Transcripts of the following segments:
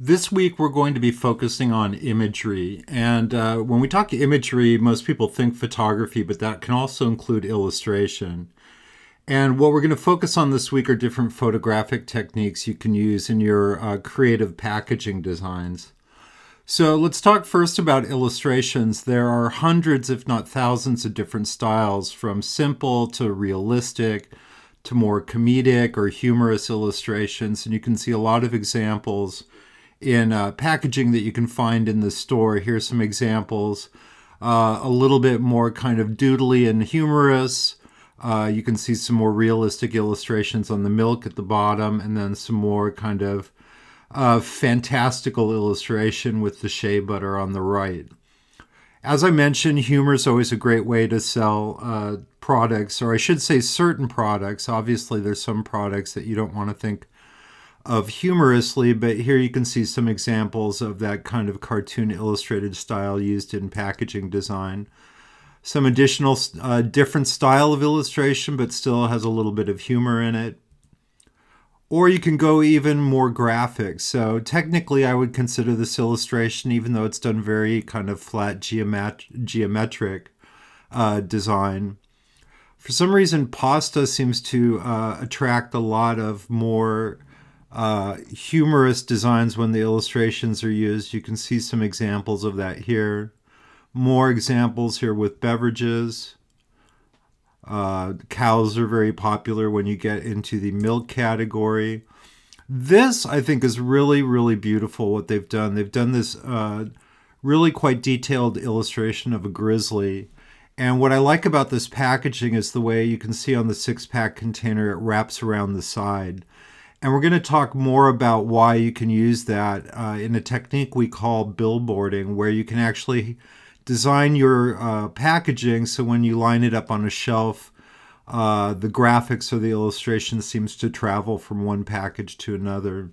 This week, we're going to be focusing on imagery. And when we talk imagery, most people think photography, but that can also include illustration. And what we're going to focus on this week are different photographic techniques you can use in your creative packaging designs. So let's talk first about illustrations. There are hundreds, if not thousands, of different styles, from simple to realistic to more comedic or humorous illustrations. And you can see a lot of examples in packaging that you can find in the store. Here's some examples. A little bit more kind of doodly and humorous. You can see some more realistic illustrations on the milk at the bottom, and then some more kind of fantastical illustration with the shea butter on the right. As I mentioned, humor is always a great way to sell products, or I should say certain products. Obviously, there's some products that you don't want to think of humorously, but here you can see some examples of that kind of cartoon illustrated style used in packaging design. Some additional different style of illustration, but still has a little bit of humor in it. Or you can go even more graphic. So technically I would consider this illustration, even though it's done very kind of flat geometric design. For some reason, pasta seems to attract a lot of more humorous designs when the illustrations are used. You can see some examples of that here. More examples here with beverages. Cows are very popular when you get into the milk category. This, I think, is really, really beautiful what they've done. They've done this really quite detailed illustration of a grizzly. And what I like about this packaging is the way you can see on the 6-pack container, it wraps around the side. And we're going to talk more about why you can use that in a technique we call billboarding, where you can actually design your packaging so when you line it up on a shelf, the graphics or the illustration seems to travel from one package to another.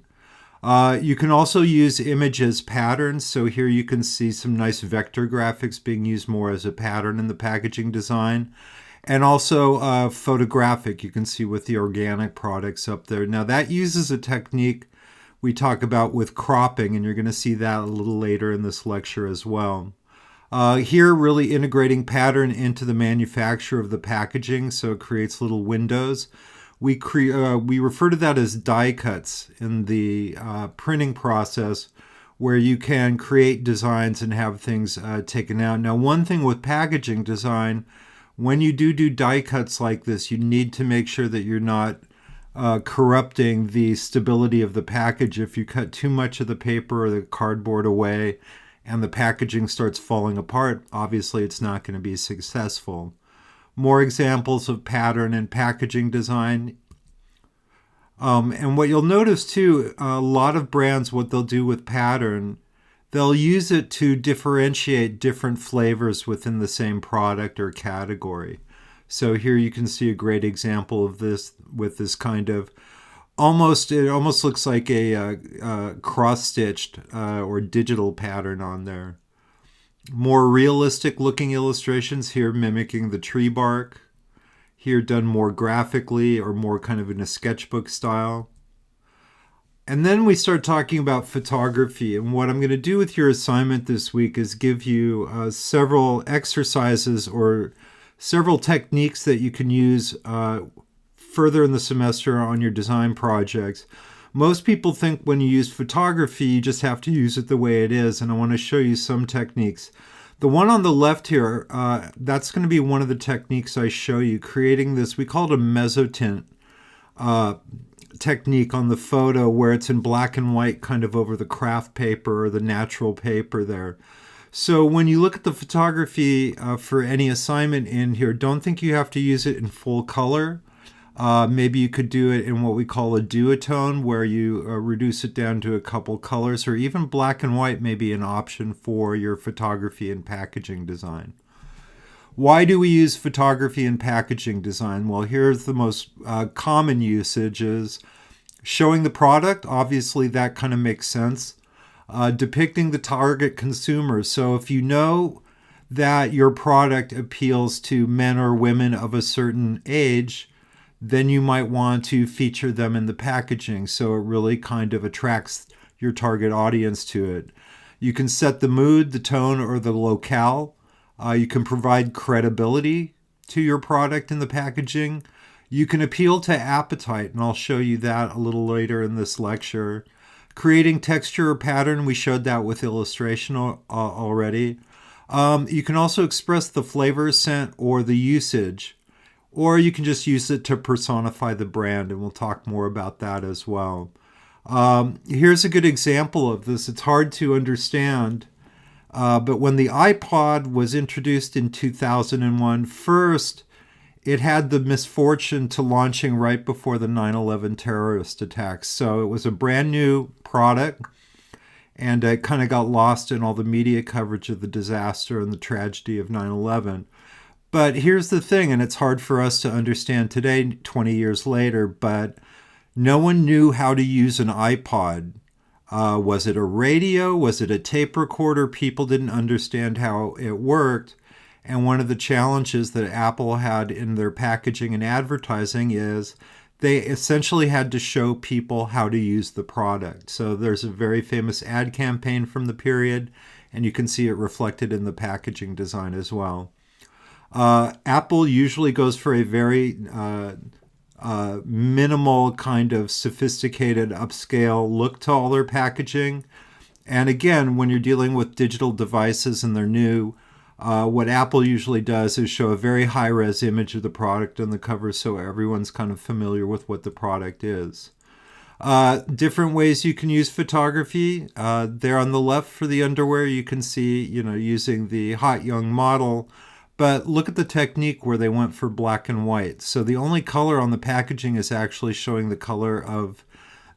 You can also use image as patterns. So here you can see some nice vector graphics being used more as a pattern in the packaging design. And also photographic, you can see with the organic products up there. Now that uses a technique we talk about with cropping, and you're going to see that a little later in this lecture as well. Here, really integrating pattern into the manufacture of the packaging, so it creates little windows. We refer to that as die cuts in the printing process, where you can create designs and have things taken out. Now, one thing with packaging design, when you do die cuts like this, you need to make sure that you're not corrupting the stability of the package. If you cut too much of the paper or the cardboard away and the packaging starts falling apart, obviously it's not going to be successful. More examples of pattern and packaging design. And what you'll notice too, a lot of brands, what they'll do with pattern, they'll use it to differentiate different flavors within the same product or category. So here you can see a great example of this with this kind of it almost looks like a cross-stitched or digital pattern on there. More realistic looking illustrations here mimicking the tree bark. Here done more graphically or more kind of in a sketchbook style. And then we start talking about photography. And what I'm going to do with your assignment this week is give you several exercises or several techniques that you can use further in the semester on your design projects. Most people think when you use photography, you just have to use it the way it is. And I want to show you some techniques. The one on the left here, that's going to be one of the techniques I show you, creating this, we call it a mezzotint technique on the photo, where it's in black and white kind of over the craft paper or the natural paper there. So when you look at the photography for any assignment in here, don't think you have to use it in full color. Maybe you could do it in what we call a duotone, where you reduce it down to a couple colors, or even black and white may be an option for your photography and packaging design. Why do we use photography in packaging design? Well, here's the most common usage is showing the product. Obviously, that kind of makes sense. Depicting the target consumer. So if you know that your product appeals to men or women of a certain age, then you might want to feature them in the packaging. So it really kind of attracts your target audience to it. You can set the mood, the tone, or the locale. You can provide credibility to your product in the packaging. You can appeal to appetite, and I'll show you that a little later in this lecture. Creating texture or pattern, we showed that with illustration already. You can also express the flavor, scent, or the usage, or you can just use it to personify the brand, and we'll talk more about that as well. Here's a good example of this. It's hard to understand, but when the iPod was introduced in 2001, first, it had the misfortune to launching right before the 9/11 terrorist attacks. So it was a brand new product, and it kind of got lost in all the media coverage of the disaster and the tragedy of 9/11. But here's the thing, and it's hard for us to understand today, 20 years later, but no one knew how to use an iPod. Was it a radio? Was it a tape recorder? People didn't understand how it worked. And one of the challenges that Apple had in their packaging and advertising is they essentially had to show people how to use the product. So there's a very famous ad campaign from the period, and you can see it reflected in the packaging design as well. Apple usually goes for a very minimal kind of sophisticated upscale look to all their packaging. And again, when you're dealing with digital devices and they're new, what Apple usually does is show a very high-res image of the product on the cover so everyone's kind of familiar with what the product is. Different ways you can use photography. There on the left for the underwear, you can see, using the hot young model. But look at the technique where they went for black and white. So the only color on the packaging is actually showing the color of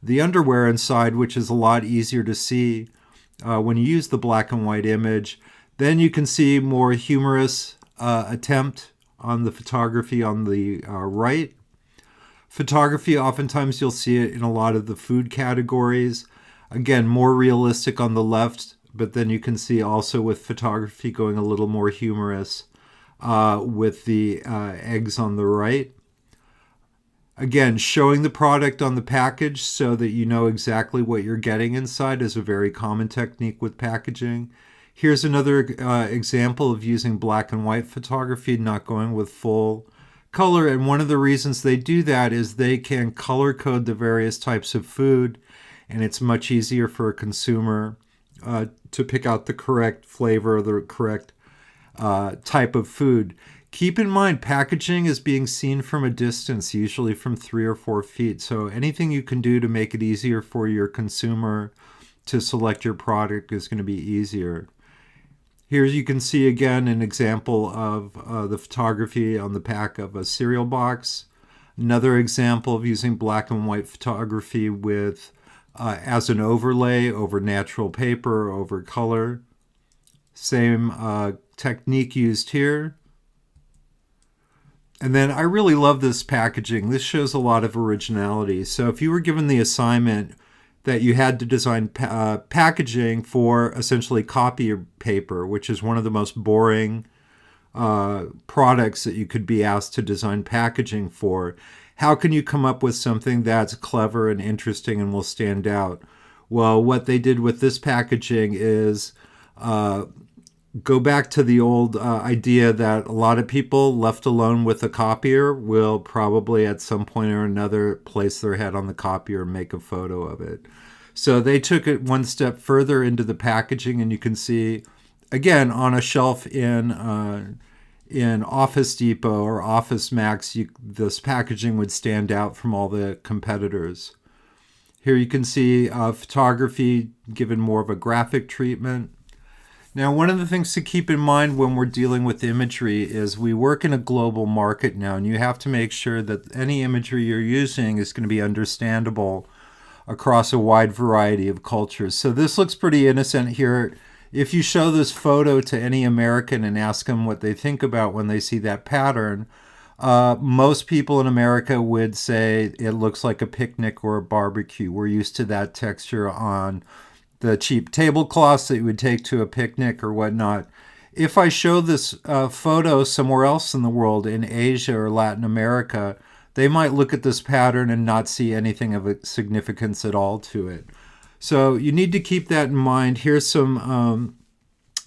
the underwear inside, which is a lot easier to see when you use the black and white image. Then you can see more humorous attempt on the photography on the right. Photography, oftentimes you'll see it in a lot of the food categories. Again, more realistic on the left, but then you can see also with photography going a little more humorous with the eggs on the right. Again, showing the product on the package so that you know exactly what you're getting inside is a very common technique with packaging. Here's another example of using black and white photography, not going with full color. And one of the reasons they do that is they can color code the various types of food, and it's much easier for a consumer to pick out the correct flavor or the correct type of food. Keep in mind, packaging is being seen from a distance, usually from 3 or 4 feet. So anything you can do to make it easier for your consumer to select your product is going to be easier. Here you can see again an example of the photography on the back of a cereal box. Another example of using black and white photography with as an overlay over natural paper, over color. Same technique used here. And then I really love this packaging. This shows a lot of originality. So if you were given the assignment that you had to design packaging for essentially copy paper, which is one of the most boring products that you could be asked to design packaging for, how can you come up with something that's clever and interesting and will stand out? Well, what they did with this packaging is go back to the old idea that a lot of people left alone with a copier will probably at some point or another place their head on the copier and make a photo of it. So they took it one step further into the packaging, and you can see, again, on a shelf in Office Depot or Office Max, this packaging would stand out from all the competitors. Here you can see photography given more of a graphic treatment. Now, one of the things to keep in mind when we're dealing with imagery is we work in a global market now, and you have to make sure that any imagery you're using is going to be understandable across a wide variety of cultures. So this looks pretty innocent here. If you show this photo to any American and ask them what they think about when they see that pattern, most people in America would say it looks like a picnic or a barbecue. We're used to that texture on the cheap tablecloths that you would take to a picnic or whatnot. If I show this photo somewhere else in the world, in Asia or Latin America, they might look at this pattern and not see anything of significance at all to it. So you need to keep that in mind. Here's some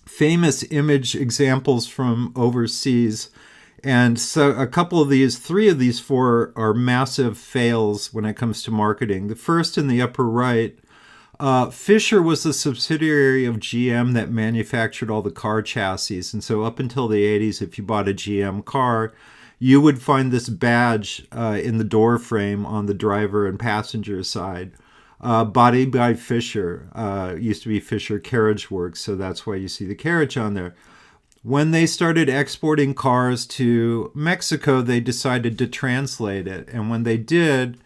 famous image examples from overseas. And so a couple of these, three of these four are massive fails when it comes to marketing. The first in the upper right, Fisher was a subsidiary of GM that manufactured all the car chassis. And so up until the 80s, if you bought a GM car, you would find this badge in the door frame on the driver and passenger side. Body by Fisher. Used to be Fisher Carriage Works, so that's why you see the carriage on there. When they started exporting cars to Mexico, they decided to translate it. And when they did,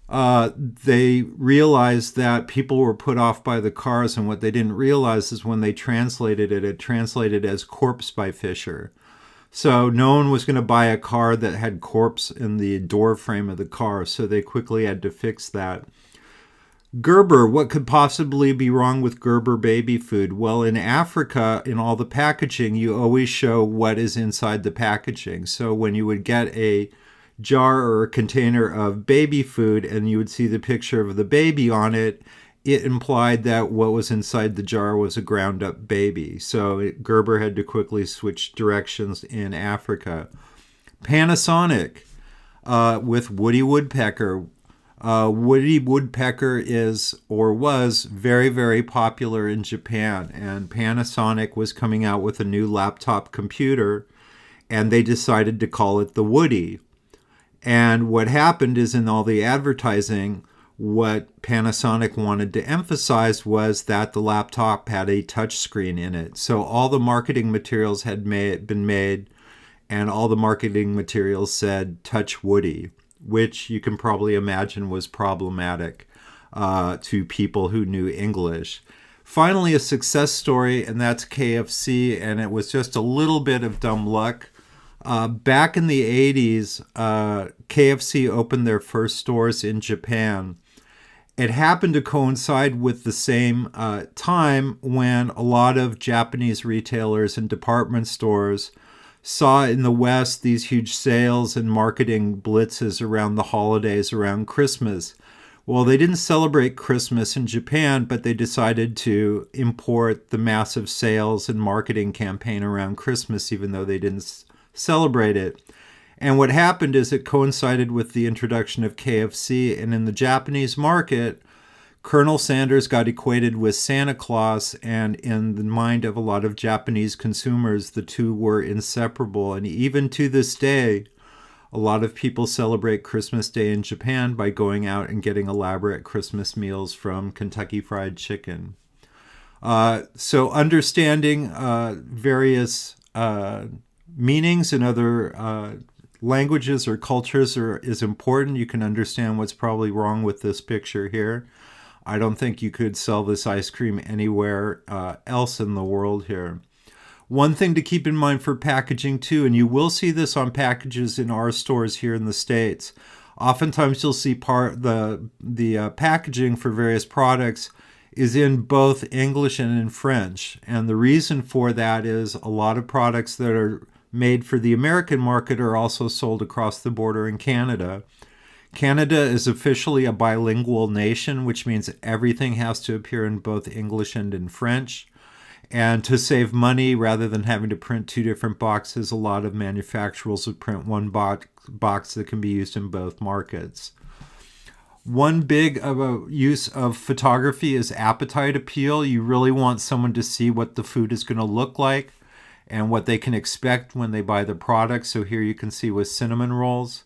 they realized that people were put off by the cars. And what they didn't realize is when they translated it, it translated as Corpse by Fisher. So no one was going to buy a car that had corpse in the door frame of the car. So they quickly had to fix that. Gerber, what could possibly be wrong with Gerber baby food? Well, in Africa, in all the packaging, you always show what is inside the packaging. So when you would get a jar or a container of baby food and you would see the picture of the baby on it, it implied that what was inside the jar was a ground up baby. So Gerber had to quickly switch directions in Africa. Panasonic with Woody Woodpecker. Woody Woodpecker is or was very, very popular in Japan, and Panasonic was coming out with a new laptop computer, and they decided to call it the Woody. And what happened is in all the advertising, what Panasonic wanted to emphasize was that the laptop had a touch screen in it. So all the marketing materials had been made, and all the marketing materials said Touch Woody, which you can probably imagine was problematic to people who knew English. Finally, a success story, and that's KFC, and it was just a little bit of dumb luck. Back in the 80s, KFC opened their first stores in Japan. It happened to coincide with the same time when a lot of Japanese retailers and department stores saw in the West these huge sales and marketing blitzes around the holidays, around Christmas. Well, they didn't celebrate Christmas in Japan, but they decided to import the massive sales and marketing campaign around Christmas, even though they didn't celebrate it. And what happened is it coincided with the introduction of KFC, and in the Japanese market, Colonel Sanders got equated with Santa Claus, and in the mind of a lot of Japanese consumers, the two were inseparable. And even to this day, a lot of people celebrate Christmas Day in Japan by going out and getting elaborate Christmas meals from Kentucky Fried Chicken. So understanding various meanings in other languages or cultures is important. You can understand what's probably wrong with this picture here. I don't think you could sell this ice cream anywhere else in the world here. One thing to keep in mind for packaging too, and you will see this on packages in our stores here in the States. Oftentimes you'll see the packaging for various products is in both English and in French. And the reason for that is a lot of products that are made for the American market are also sold across the border in Canada. Canada is officially a bilingual nation, which means everything has to appear in both English and in French. And to save money, rather than having to print two different boxes, a lot of manufacturers will print one box that can be used in both markets. One big use of photography is appetite appeal. You really want someone to see what the food is going to look like and what they can expect when they buy the product. So here you can see with cinnamon rolls.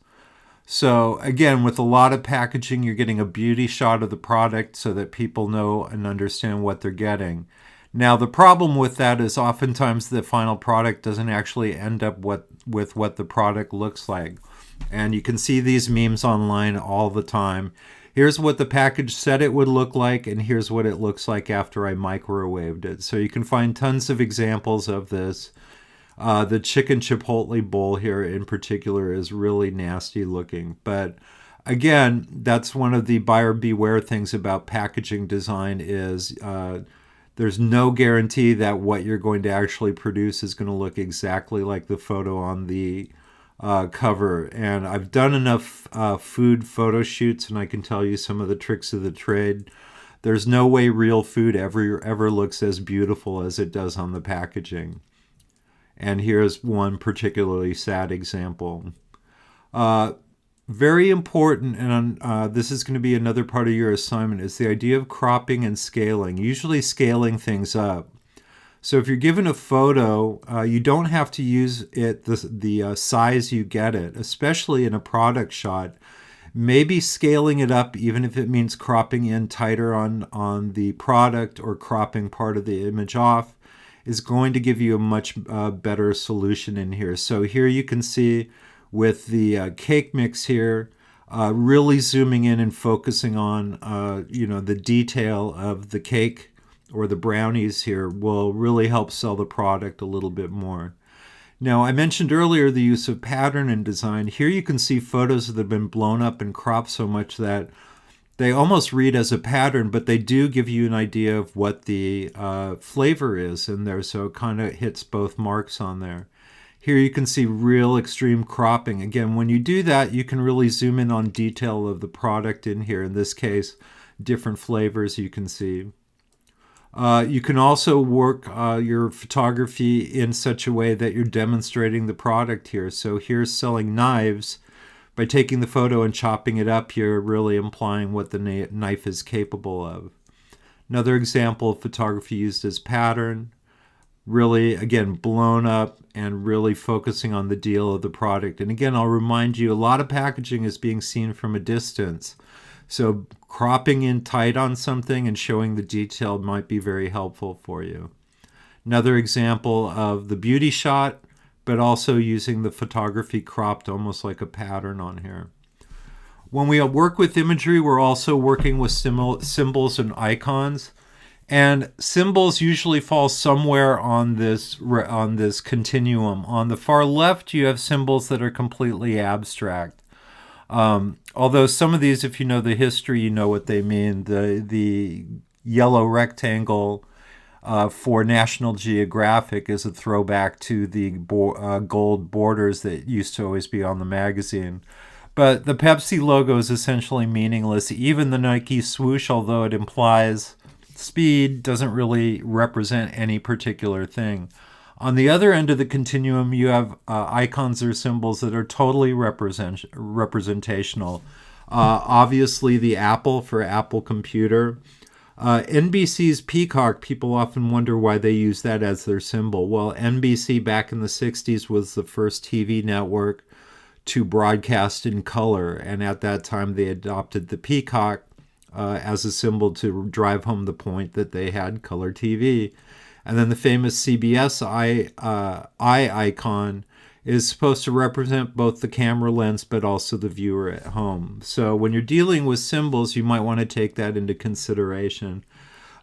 So again, with a lot of packaging, you're getting a beauty shot of the product so that people know and understand what they're getting. Now, the problem with that is oftentimes the final product doesn't actually end up with what the product looks like. And you can see these memes online all the time. Here's what the package said it would look like, and here's what it looks like after I microwaved it. So you can find tons of examples of this. The chicken chipotle bowl here in particular is really nasty looking. But again, that's one of the buyer beware things about packaging design is there's no guarantee that what you're going to actually produce is going to look exactly like the photo on the cover. And I've done enough food photo shoots, and I can tell you some of the tricks of the trade. There's no way real food ever looks as beautiful as it does on the packaging. And here's one particularly sad example. Uh, Very important, and this is going to be another part of your assignment, is the idea of cropping and scaling, usually scaling things up. So if you're given a photo, you don't have to use it the size you get it, especially in a product shot. Maybe scaling it up, even if it means cropping in tighter on the product or cropping part of the image off, is going to give you a much better solution in here. So here you can see with the cake mix here, really zooming in and focusing on the detail of the cake or the brownies here will really help sell the product a little bit more. Now, I mentioned earlier the use of pattern in design. Here you can see photos that have been blown up and cropped so much that they almost read as a pattern, but they do give you an idea of what the flavor is in there, so it kind of hits both marks on there. Here you can see real extreme cropping. Again, when you do that, you can really zoom in on detail of the product in here. In this case, different flavors you can see. You can also work your photography in such a way that you're demonstrating the product here. So here's selling knives. By taking the photo and chopping it up, you're really implying what the knife is capable of. Another example of photography used as pattern. Really, again, blown up and really focusing on the deal of the product. And again, I'll remind you, a lot of packaging is being seen from a distance. So cropping in tight on something and showing the detail might be very helpful for you. Another example of the beauty shot, but also using the photography cropped almost like a pattern on here. When we work with imagery, we're also working with symbols and icons. And symbols usually fall somewhere on this continuum. On the far left, you have symbols that are completely abstract. Although some of these, if you know the history, you know what they mean. The yellow rectangle for National Geographic is a throwback to the gold borders that used to always be on the magazine. But the Pepsi logo is essentially meaningless. Even the Nike swoosh, although it implies speed, doesn't really represent any particular thing. On the other end of the continuum, you have icons or symbols that are totally representational. Obviously, the Apple for Apple Computer. NBC's Peacock, people often wonder why they use that as their symbol. Well, NBC back in the 60s was the first TV network to broadcast in color, and at that time they adopted the peacock as a symbol to drive home the point that they had color TV. And then the famous CBS eye icon is supposed to represent both the camera lens but also the viewer at home. So when you're dealing with symbols, you might want to take that into consideration.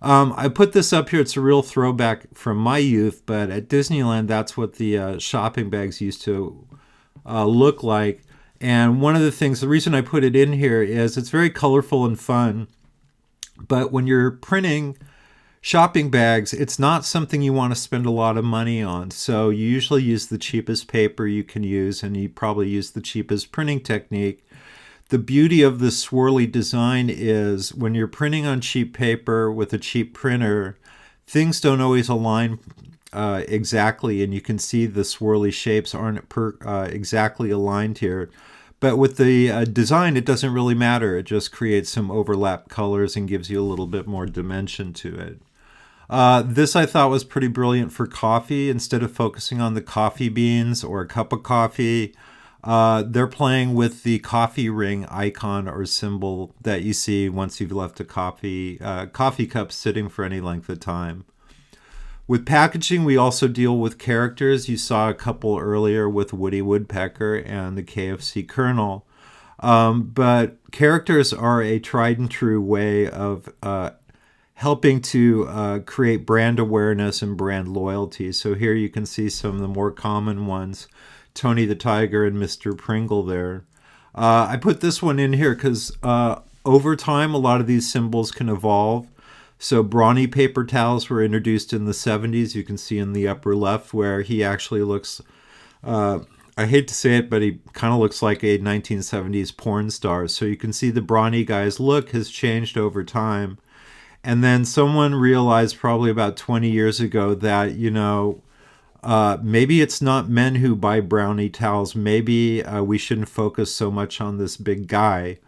I put this up here. It's a real throwback from my youth, but at Disneyland, that's what the shopping bags used to look like. And one of the things, the reason I put it in here is it's very colorful and fun. But when you're printing shopping bags, it's not something you want to spend a lot of money on. So you usually use the cheapest paper you can use, and you probably use the cheapest printing technique. The beauty of the swirly design is when you're printing on cheap paper with a cheap printer, things don't always align exactly, and you can see the swirly shapes aren't exactly aligned here. But with the design, it doesn't really matter. It just creates some overlap colors and gives you a little bit more dimension to it. This I thought was pretty brilliant for coffee. Instead of focusing on the coffee beans or a cup of coffee, they're playing with the coffee ring icon or symbol that you see once you've left a coffee cup sitting for any length of time. With packaging, we also deal with characters. You saw a couple earlier with Woody Woodpecker and the KFC Colonel. But characters are a tried and true way of helping to create brand awareness and brand loyalty. So here you can see some of the more common ones. Tony the Tiger and Mr. Pringle there. I put this one in here because over time, a lot of these symbols can evolve. So brawny paper towels were introduced in the 70s. You can see in the upper left where he actually looks, I hate to say it, but he kind of looks like a 1970s porn star. So you can see the brawny guy's look has changed over time. And then someone realized probably about 20 years ago that, maybe it's not men who buy brownie towels. Maybe we shouldn't focus so much on this big guy,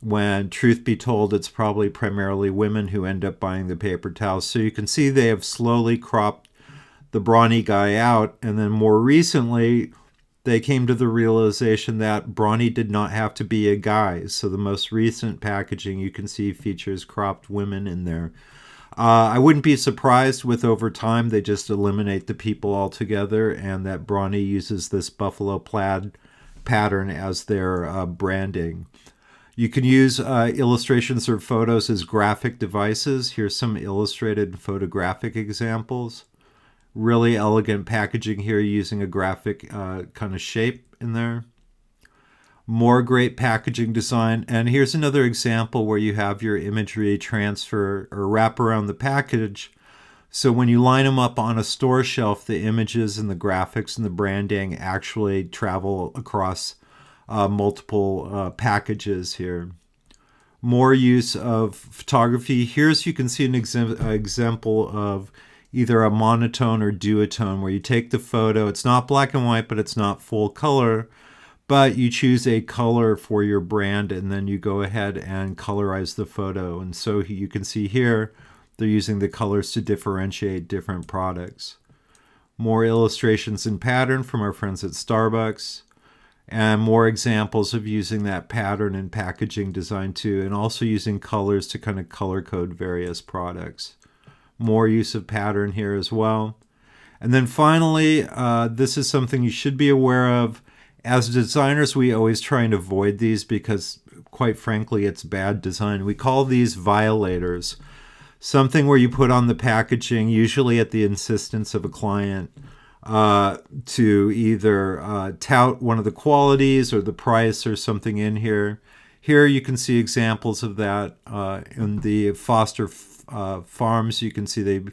when truth be told, it's probably primarily women who end up buying the paper towels. So you can see they have slowly cropped the brawny guy out. And then more recently, they came to the realization that brawny did not have to be a guy. So the most recent packaging you can see features cropped women in there. I wouldn't be surprised with over time they just eliminate the people altogether, and that brawny uses this buffalo plaid pattern as their branding. You can use illustrations or photos as graphic devices. Here's some illustrated photographic examples. Really elegant packaging here using a graphic kind of shape in there. More great packaging design. And here's another example where you have your imagery transfer or wrap around the package. So when you line them up on a store shelf, the images and the graphics and the branding actually travel across multiple packages here. More use of photography. Here's, you can see an example of either a monotone or duotone, where you take the photo. It's not black and white, but it's not full color. But you choose a color for your brand, and then you go ahead and colorize the photo. And so you can see here, they're using the colors to differentiate different products. More illustrations in pattern from our friends at Starbucks. And more examples of using that pattern in packaging design too, and also using colors to kind of color code various products. More use of pattern here as well. And then finally, this is something you should be aware of. As designers, we always try and avoid these because, quite frankly, it's bad design. We call these violators. Something where you put on the packaging, usually at the insistence of a client, to either tout one of the qualities or the price or something in here. Here you can see examples of that in the Foster Farms. You can see they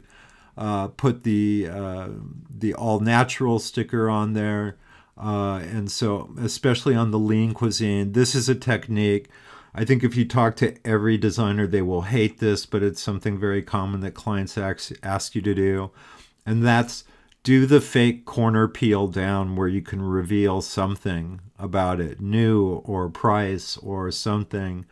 put the all natural sticker on there. And so especially on the lean cuisine, this is a technique. I think if you talk to every designer, they will hate this, but it's something very common that clients ask you to do. And that's do the fake corner peel down where you can reveal something about it, new or price or something.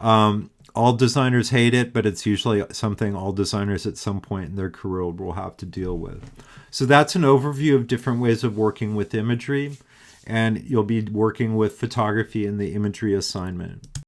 All designers hate it, but it's usually something all designers at some point in their career will have to deal with. So that's an overview of different ways of working with imagery, and you'll be working with photography in the imagery assignment.